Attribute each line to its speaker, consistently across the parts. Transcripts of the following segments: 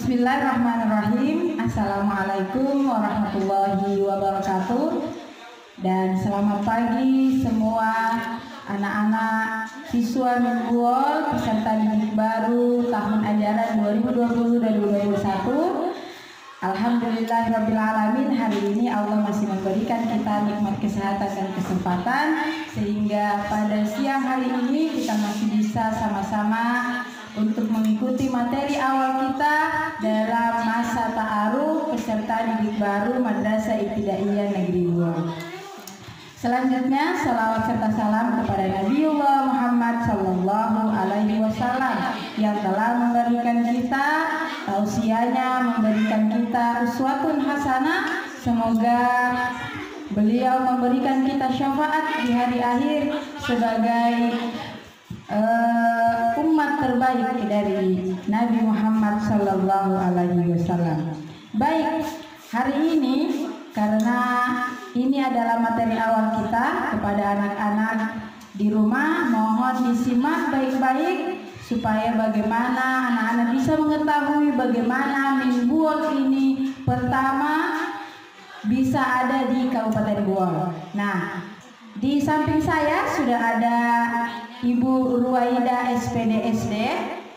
Speaker 1: Bismillahirrahmanirrahim. Assalamualaikum warahmatullahi wabarakatuh. Dan selamat pagi semua anak-anak siswa Minbuol peserta didik baru tahun ajaran 2020 dan 2021. Alhamdulillahirrabbilalamin, hari ini Allah masih memberikan kita nikmat kesehatan dan kesempatan sehingga pada siang hari ini kita masih bisa sama-sama untuk mengikuti materi awal kita dalam masa ta'aruf peserta didik baru Madrasah Ibtidaiyah Negeri Buol. Selanjutnya, salawat serta salam kepada Nabiullah Muhammad Sallallahu Alaihi Wasallam yang telah memberikan kita tausiahnya, memberikan kita uswatun hasanah. Semoga beliau memberikan kita syafaat di hari akhir sebagai umat terbaik dari Nabi Muhammad Sallallahu Alaihi Wasallam. Baik, hari ini karena ini adalah materi awal kita kepada anak-anak di rumah, mohon disimak baik-baik supaya bagaimana anak-anak bisa mengetahui bagaimana Minbuol ini pertama bisa ada di Kabupaten Buol. Nah, di samping saya sudah ada Ibu Ruwaida SPD.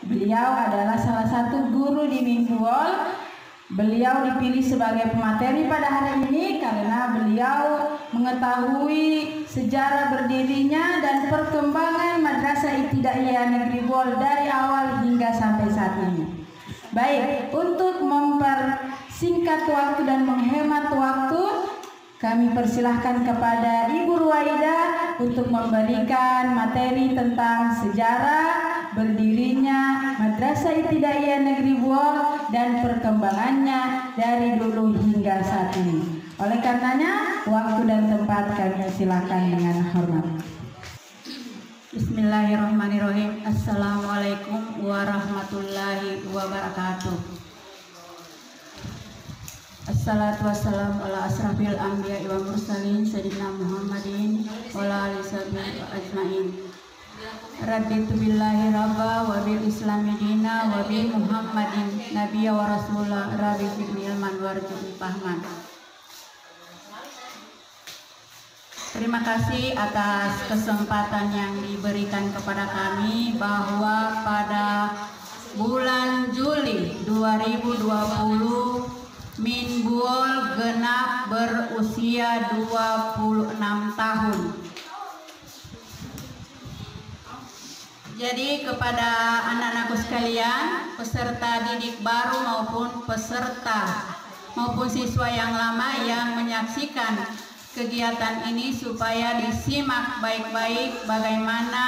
Speaker 1: Beliau adalah salah satu guru di Minbuol. Beliau dipilih sebagai pemateri pada hari ini karena beliau mengetahui sejarah berdirinya dan perkembangan Madrasah Ibtidaiyah Negeri Buol dari awal hingga sampai saat ini. Baik, untuk mempersingkat waktu dan menghemat waktu, kami persilahkan kepada Ibu Ruwaida untuk memberikan materi tentang sejarah berdirinya Madrasah Ibtidaiyah Negeri Buol dan perkembangannya dari dulu hingga saat ini. Oleh karenanya, waktu dan tempat kami silakan dengan hormat.
Speaker 2: Bismillahirrahmanirrahim. Assalamualaikum warahmatullahi wabarakatuh. Assalatu wassalamu ala asrafil anbiya wa mursalin sayyidina Muhammadin wa ala alihi wa ajmain. Raditu billahi rabba wa bil islami dina wa bi Muhammadin nabiyya wa rasulah rabbi fidni ilman warzuqni fahman. Terima kasih atas kesempatan yang diberikan kepada kami bahwa pada bulan Juli 2020 Minbuol genap berusia 26 tahun. Jadi kepada anak-anakku sekalian, peserta didik baru maupun siswa yang lama yang menyaksikan kegiatan ini supaya disimak baik-baik bagaimana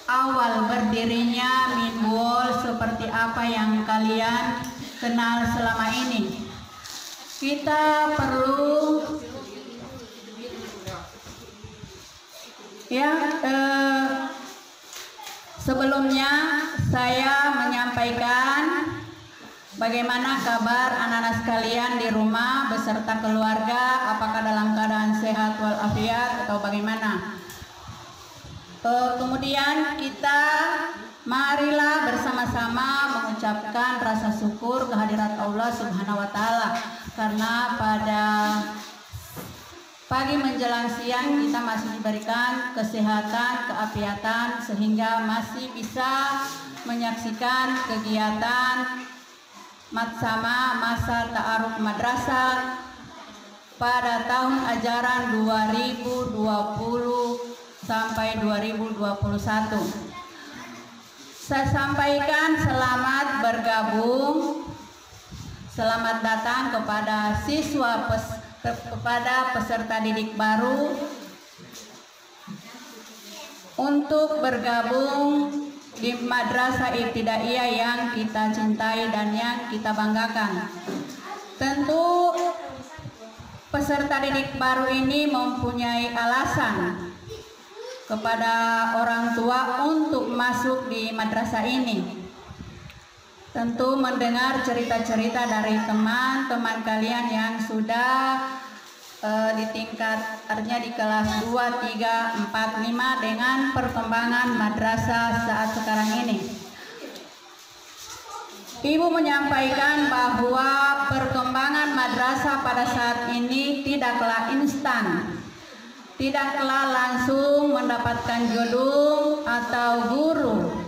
Speaker 2: awal berdirinya Minbuol, seperti apa yang kalian kenal selama ini. Kita perlu sebelumnya saya menyampaikan bagaimana kabar anak-anak sekalian di rumah beserta keluarga, apakah dalam keadaan sehat walafiat atau bagaimana. Kemudian kita marilah bersama-sama mengucapkan rasa syukur kehadirat Allah Subhanahu wa Ta'ala, karena pada pagi menjelang siang kita masih diberikan kesehatan, keafiatan sehingga masih bisa menyaksikan kegiatan Matsama masa ta'aruf madrasah pada tahun ajaran 2020 sampai 2021. Saya sampaikan selamat bergabung, selamat datang kepada kepada peserta didik baru untuk bergabung di Madrasah Ibtidaiyah yang kita cintai dan yang kita banggakan. Tentu peserta didik baru ini mempunyai alasan kepada orang tua untuk masuk di madrasah ini. Tentu mendengar cerita-cerita dari teman-teman kalian yang sudah di tingkat artinya di kelas 2, 3, 4, 5 dengan perkembangan madrasah saat sekarang ini. Ibu menyampaikan bahwa perkembangan madrasah pada saat ini tidaklah instan, tidaklah langsung mendapatkan gedung atau guru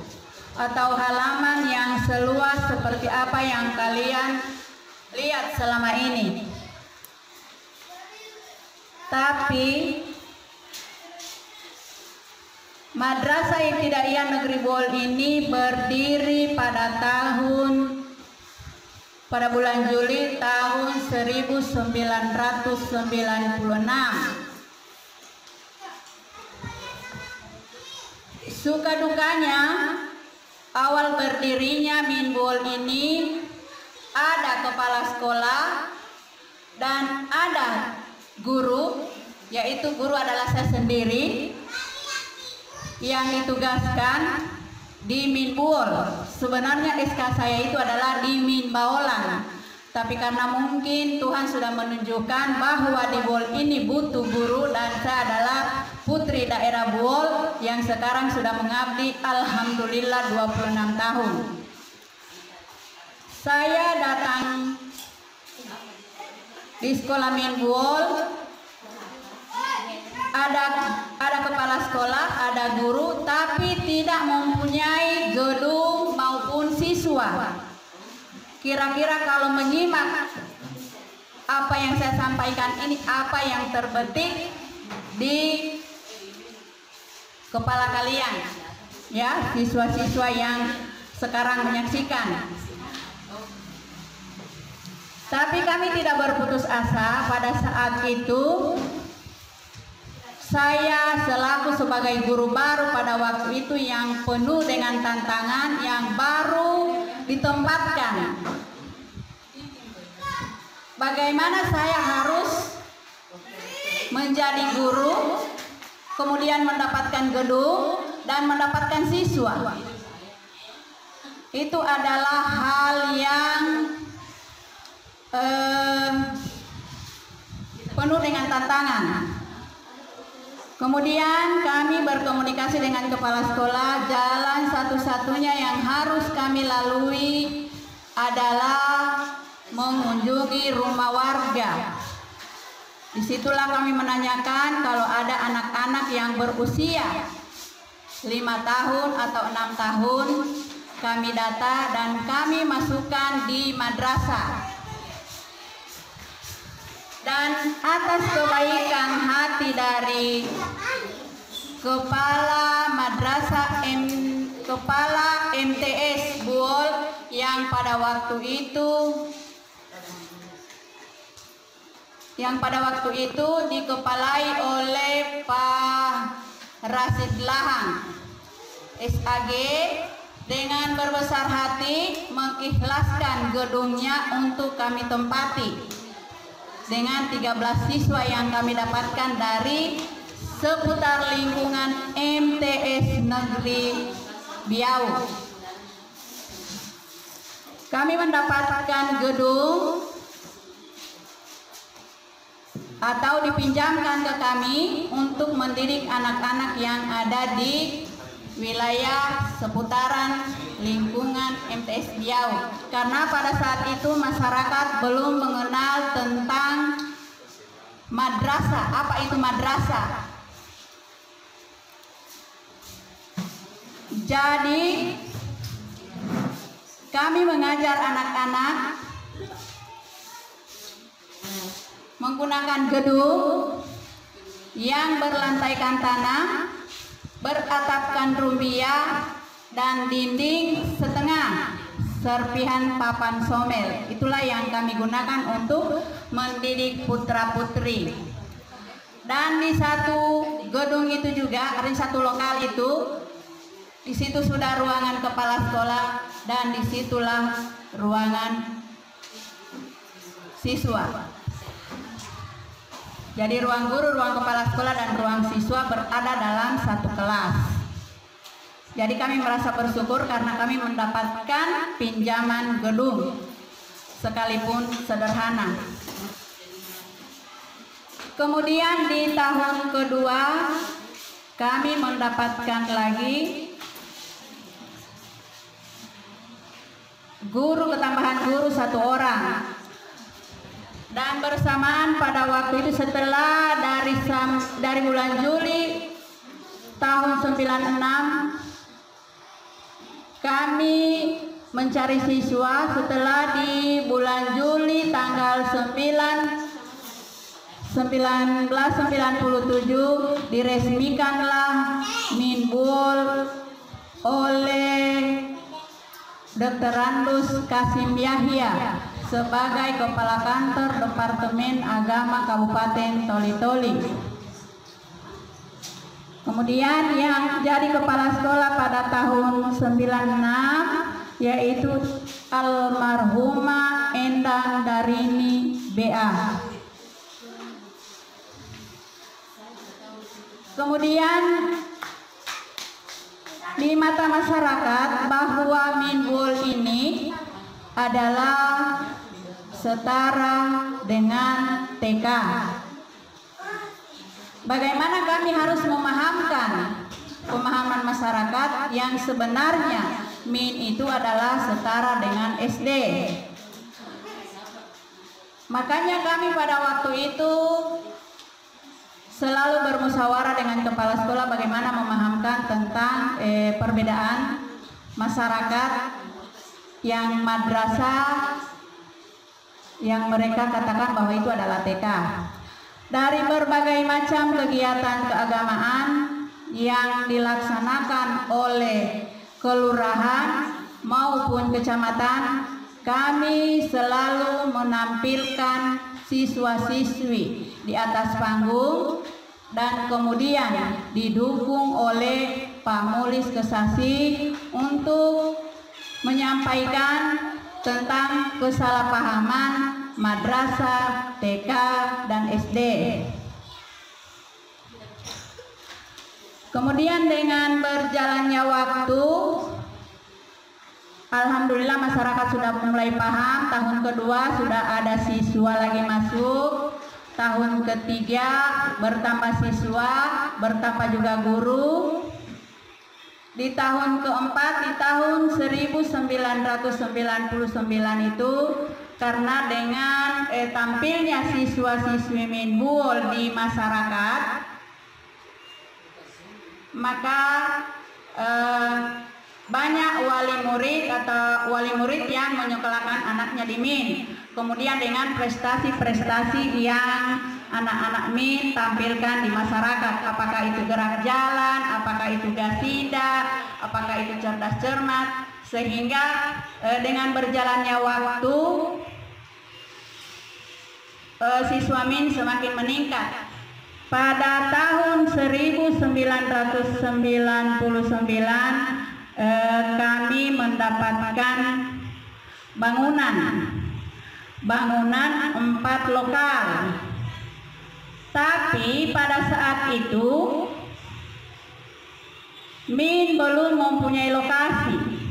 Speaker 2: atau halaman yang seluas seperti apa yang kalian lihat selama ini. Tapi Madrasah Ibtidaiyah Negeri Buol ini berdiri pada bulan Juli tahun 1996. Suka dukanya awal berdirinya Min Buol ini ada kepala sekolah dan ada guru, yaitu guru adalah saya sendiri yang ditugaskan di Min Buol. Sebenarnya SK saya itu adalah di Min Baolan, tapi karena mungkin Tuhan sudah menunjukkan bahwa di Buol ini butuh guru, dan saya adalah putri daerah Buol yang sekarang sudah mengabdi alhamdulillah 26 tahun. Saya datang di sekolah Min Buol, ada kepala sekolah, ada guru, tapi tidak mempunyai gedung maupun siswa. Kira-kira kalau menyimak apa yang saya sampaikan ini, apa yang terbetik di kepala kalian, ya, siswa-siswa yang sekarang menyaksikan. Tapi kami tidak berputus asa. Pada saat itu saya selaku sebagai guru baru pada waktu itu yang penuh dengan tantangan, yang baru ditempatkan. Bagaimana saya harus menjadi guru, kemudian mendapatkan gedung dan mendapatkan siswa. Itu adalah hal yang penuh dengan tantangan. Kemudian kami berkomunikasi dengan kepala sekolah. Jalan satu-satunya yang harus kami lalui adalah mengunjungi rumah warga. Disitulah kami menanyakan kalau ada anak-anak yang berusia 5 tahun atau 6 tahun. Kami data dan kami masukkan di madrasah. Dan atas kebaikan hati dari kepala madrasah kepala MTS Buol yang pada waktu itu dikepalai oleh Pak Rasid Lahang SAG, dengan berbesar hati mengikhlaskan gedungnya untuk kami tempati dengan 13 siswa yang kami dapatkan dari seputar lingkungan MTS Negeri Biau. Kami mendapatkan gedung atau dipinjamkan ke kami untuk mendidik anak-anak yang ada di wilayah seputaran lingkungan MTS Biau, karena pada saat itu masyarakat belum mengenal tentang madrasah. Apa itu madrasah? Jadi kami mengajar anak-anak menggunakan gedung yang berlantaikan tanah, beratapkan rumbia, dan dinding setengah serpihan papan somel. Itulah yang kami gunakan untuk mendidik putra-putri. Dan di satu gedung itu juga, di satu lokal itu, di situ sudah ruangan kepala sekolah dan disitulah ruangan siswa. Jadi ruang guru, ruang kepala sekolah, dan ruang siswa berada dalam satu kelas. Jadi kami merasa bersyukur karena kami mendapatkan pinjaman gedung, sekalipun sederhana. Kemudian di tahun kedua kami mendapatkan lagi guru, ketambahan guru 1 orang. Dan bersamaan pada waktu itu setelah dari bulan Juli tahun 96 kami mencari siswa. Setelah di bulan Juli tanggal 1997 diresmikanlah Minbul oleh Dr. Randus Kasim Yahya sebagai Kepala Kantor Departemen Agama Kabupaten Toli-Toli. Kemudian yang jadi kepala sekolah pada tahun 96 yaitu almarhumah Endang Darini BA. Kemudian di mata masyarakat bahwa Minbul ini adalah setara dengan TK. Bagaimana kami harus memahamkan pemahaman masyarakat yang sebenarnya Min itu adalah setara dengan SD. Makanya kami pada waktu itu selalu bermusyawarah dengan kepala sekolah bagaimana memahamkan tentang perbedaan masyarakat yang madrasah yang mereka katakan bahwa itu adalah TK. Dari berbagai macam kegiatan keagamaan yang dilaksanakan oleh kelurahan maupun kecamatan, kami selalu menampilkan siswa-siswi di atas panggung dan kemudian didukung oleh Pak Mulis Kesasi untuk menyampaikan tentang kesalahpahaman madrasah, TK, dan SD. Kemudian dengan berjalannya waktu, alhamdulillah masyarakat sudah mulai paham. Tahun kedua sudah ada siswa lagi masuk. Tahun ketiga bertambah siswa, bertambah juga guru. Di tahun keempat, di tahun 1999 itu, karena dengan tampilnya siswa-siswi Minbul di masyarakat, maka banyak wali murid yang menyekolahkan anaknya di Min. Kemudian dengan prestasi-prestasi yang anak-anak Min tampilkan di masyarakat, apakah itu gerak jalan, apakah itu gasida, apakah itu cerdas cermat, sehingga dengan berjalannya waktu siswa Min semakin meningkat. Pada tahun 1999 kami mendapatkan bangunan 4 lokal. Tapi pada saat itu Min belum mempunyai lokasi.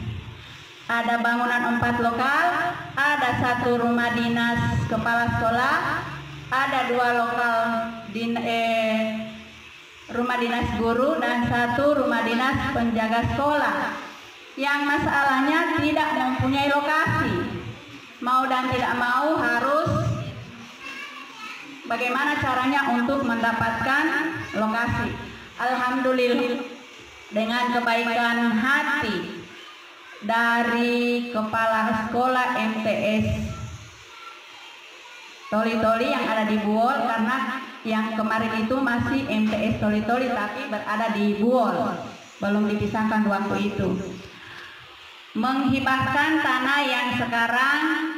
Speaker 2: Ada bangunan 4 lokal, ada 1 rumah dinas kepala sekolah, ada 2 lokal rumah dinas guru, dan 1 rumah dinas penjaga sekolah. Yang masalahnya tidak mempunyai lokasi. Mau dan tidak mau harus bagaimana caranya untuk mendapatkan lokasi. Alhamdulillah dengan kebaikan hati dari kepala sekolah MTS Toli-Toli yang ada di Buol, karena yang kemarin itu masih MTS Toli-Toli tapi berada di Buol, belum dipisahkan waktu itu, menghibahkan tanah yang sekarang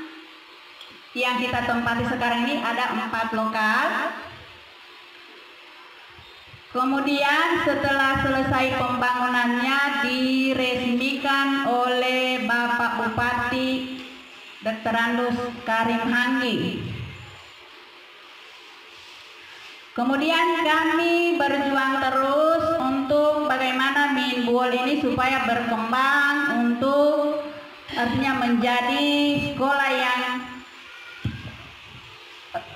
Speaker 2: yang kita tempati sekarang ini ada 4 lokal. Kemudian setelah selesai pembangunannya diresmikan oleh Bapak Bupati Dr. Randus Karim Hanggi. Kemudian kami berjuang terus untuk bagaimana Minbul ini supaya berkembang untuk artinya menjadi sekolah yang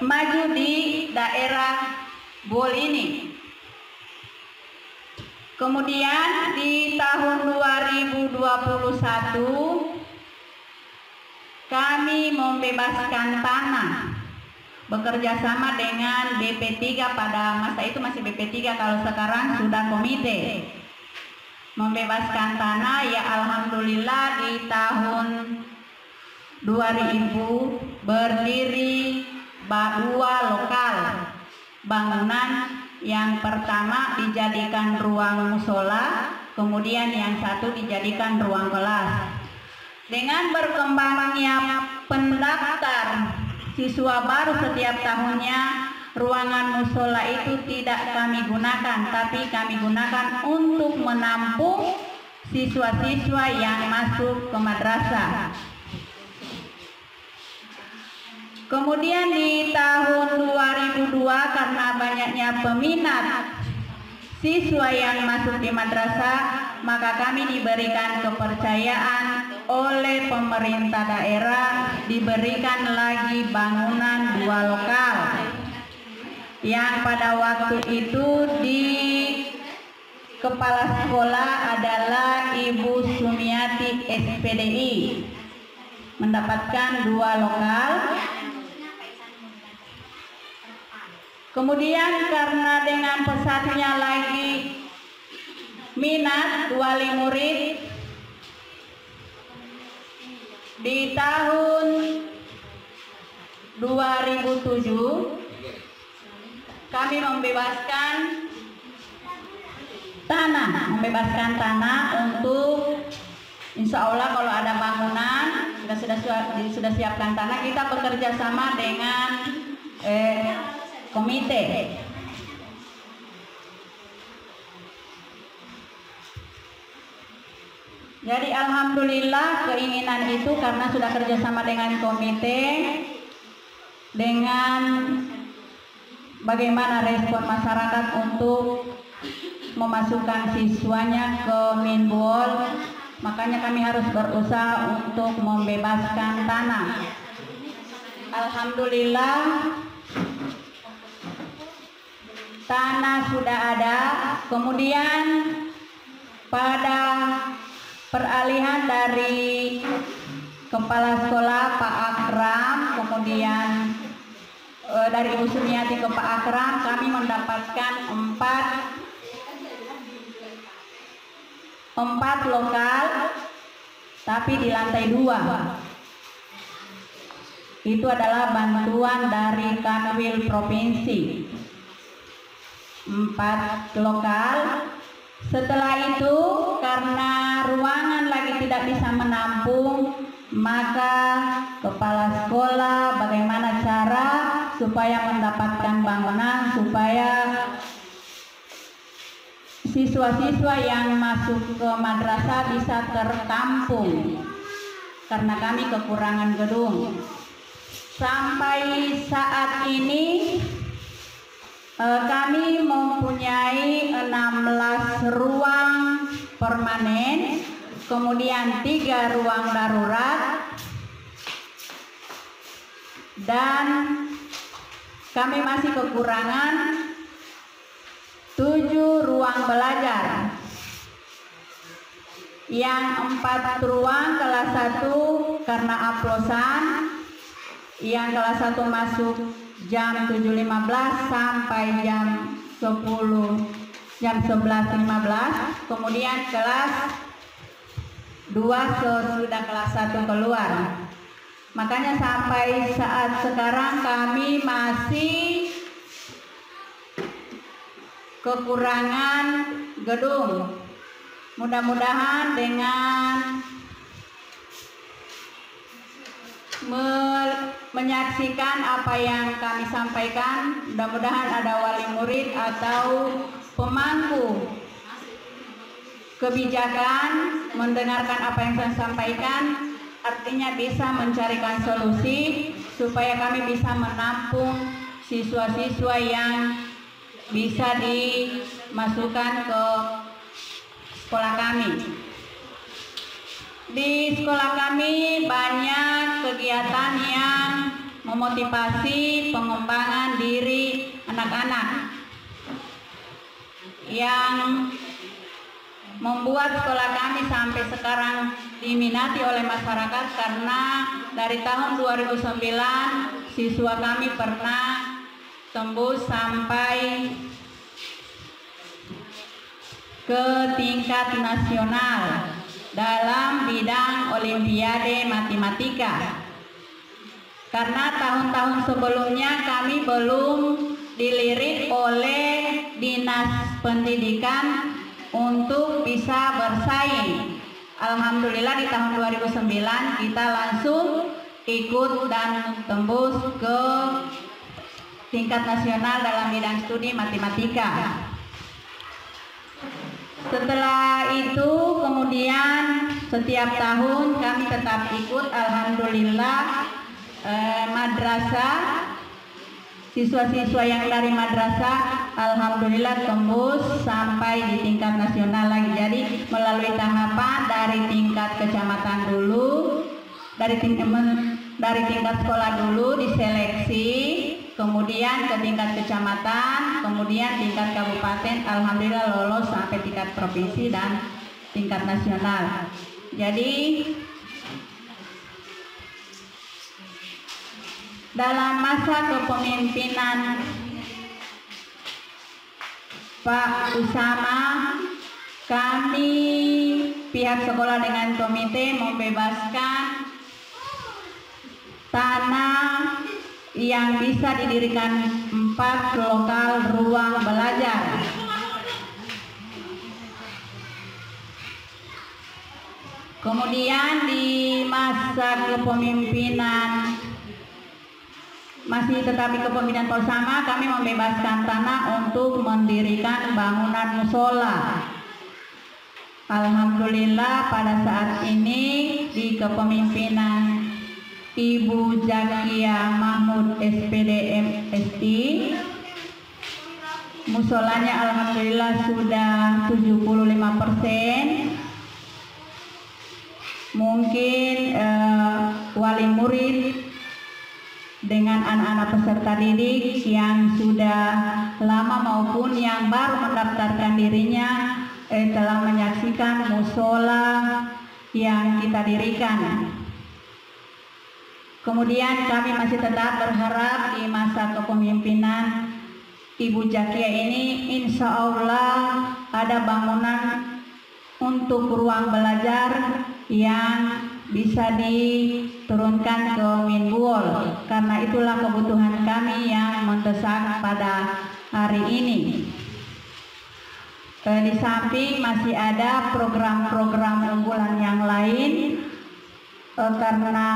Speaker 2: maju di daerah Buol ini. Kemudian di tahun 2021
Speaker 3: membebaskan tanah, bekerja sama dengan BP3. Pada masa itu masih BP3, kalau sekarang sudah komite. Membebaskan tanah ya alhamdulillah di tahun 2000 berdiri 2 lokal bangunan. Yang pertama dijadikan ruang musola, kemudian yang satu dijadikan ruang kelas. Dengan berkembangnya pendaftar siswa baru setiap tahunnya, ruangan musola itu tidak kami gunakan, tapi kami gunakan untuk menampung siswa-siswa yang masuk ke madrasah. Kemudian di tahun 2002 karena banyaknya peminat siswa yang masuk di madrasah, maka kami diberikan kepercayaan oleh pemerintah daerah, diberikan lagi bangunan 2 lokal. Yang pada waktu itu di kepala sekolah adalah Ibu Sumiati SPDI, mendapatkan 2 lokal. Kemudian karena dengan pesatnya lagi minat wali murid, di tahun 2007 kami membebaskan tanah untuk insya Allah kalau ada bangunan sudah siapkan tanah, kita bekerja sama dengan komite. Jadi alhamdulillah keinginan itu karena sudah kerjasama dengan komite, dengan bagaimana respon masyarakat untuk memasukkan siswanya ke Minbol, makanya kami harus berusaha untuk membebaskan tanah. Alhamdulillah tanah sudah ada. Kemudian pada peralihan dari kepala sekolah Pak Akram, kemudian dari Ibu Sumiati ke Pak Akram, kami mendapatkan 4 lokal, tapi di lantai 2. Itu adalah bantuan dari Kanwil Provinsi. 4 lokal. Setelah itu karena ruangan lagi tidak bisa menampung, maka kepala sekolah bagaimana cara supaya mendapatkan bangunan, supaya siswa-siswa yang masuk ke madrasah bisa tertampung, karena kami kekurangan gedung. Sampai saat ini kami mempunyai 16 ruang permanen, kemudian 3 ruang darurat, dan kami masih kekurangan 7 ruang belajar. Yang 4 ruang kelas 1 karena aplosan, yang kelas 1 masuk jam 7.15 sampai jam 11.15, kemudian kelas 2 sesudah kelas 1 keluar. Makanya sampai saat sekarang kami masih kekurangan gedung. Mudah-mudahan dengan menyaksikan apa yang kami sampaikan, mudah-mudahan ada wali murid atau pemangku kebijakan mendengarkan apa yang saya sampaikan, artinya bisa mencarikan solusi supaya kami bisa menampung siswa-siswa yang bisa dimasukkan ke sekolah kami. Di sekolah kami banyak kegiatan yang memotivasi pengembangan diri anak-anak. Yang membuat sekolah kami sampai sekarang diminati oleh masyarakat karena dari tahun 2009 siswa kami pernah tembus sampai ke tingkat nasional dalam bidang Olimpiade Matematika. Karena tahun-tahun sebelumnya kami belum dilirik oleh Dinas Pendidikan untuk bisa bersaing. Alhamdulillah di tahun 2009 kita langsung ikut dan tembus ke tingkat nasional dalam bidang studi matematika. Setelah itu kemudian setiap tahun kami tetap ikut, alhamdulillah, madrasah, siswa-siswa yang dari madrasah alhamdulillah tembus sampai di tingkat nasional lagi. Jadi melalui tahapan dari tingkat kecamatan dulu, dari tingkat sekolah dulu diseleksi, kemudian ke tingkat kecamatan, kemudian tingkat kabupaten, alhamdulillah lolos sampai tingkat provinsi dan tingkat nasional. Jadi dalam masa kepemimpinan Pak Usama, kami pihak sekolah dengan komite membebaskan tanah yang bisa didirikan 4 lokal ruang belajar. Kemudian di masa kepemimpinan masih tetapi kepemimpinan Pak Usama, kami membebaskan tanah untuk mendirikan bangunan musola. Alhamdulillah pada saat ini di kepemimpinan Ibu Zakia Mahmud SPD MSI, musolanya alhamdulillah sudah 75%. Mungkin wali murid dengan anak-anak peserta didik yang sudah lama maupun yang baru mendaftarkan dirinya telah menyaksikan musola yang kita dirikan. Kemudian kami masih tetap berharap di masa kepemimpinan Ibu Zakia ini insya Allah ada bangunan untuk ruang belajar yang bisa diturunkan ke Minbuol, karena itulah kebutuhan kami yang mendesak pada hari ini. Di samping masih ada program-program unggulan yang lain, karena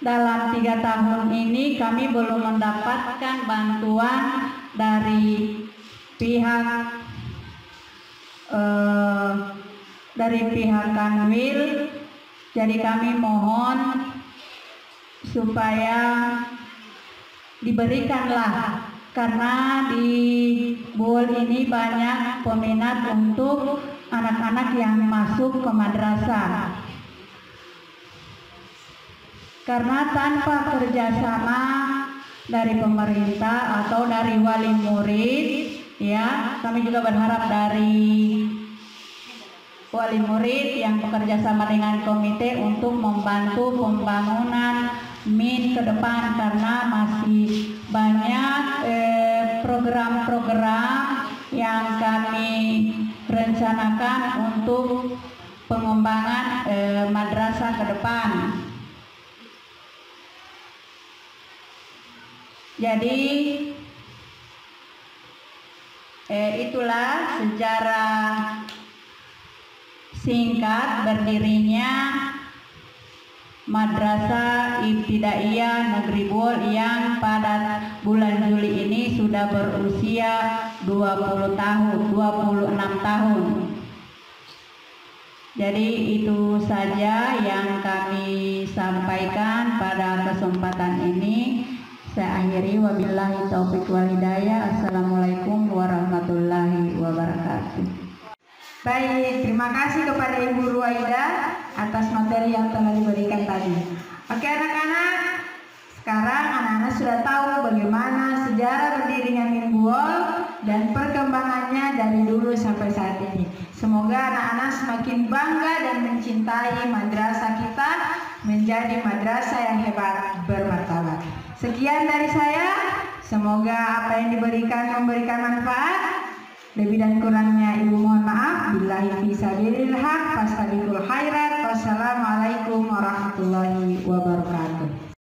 Speaker 3: dalam 3 tahun ini kami belum mendapatkan bantuan dari pihak Kanwil. Jadi kami mohon supaya diberikanlah, karena di Buol ini banyak peminat untuk anak-anak yang masuk ke madrasah. Karena tanpa kerjasama dari pemerintah atau dari wali murid, ya, kami juga berharap dari wali murid yang bekerja sama dengan komite untuk membantu pembangunan MIN ke depan, karena masih banyak program-program yang kami rencanakan untuk pengembangan madrasah ke depan. Jadi itulah sejarah singkat berdirinya Madrasah Ibtidaiyah Negeri Buol yang pada bulan Juli ini sudah berusia 26 tahun. Jadi itu saja yang kami sampaikan pada kesempatan ini. Saya akhiri, wabillahi taufiq wal hidayah. Assalamualaikum warahmatullahi wabarakatuh.
Speaker 1: Baik, terima kasih kepada Ibu Ruwaida atas materi yang telah diberikan tadi. Oke anak-anak, sekarang anak-anak sudah tahu bagaimana sejarah berdirinya Minbuol dan perkembangannya dari dulu sampai saat Semoga anak-anak semakin bangga dan mencintai madrasah kita menjadi madrasah yang hebat, bermartabat. Sekian dari saya. Semoga apa yang diberikan memberikan manfaat. Lebih dan kurangnya ibu mohon maaf. Billahi fi sabilillah, fastabiqul khairat. Wassalamualaikum warahmatullahi wabarakatuh.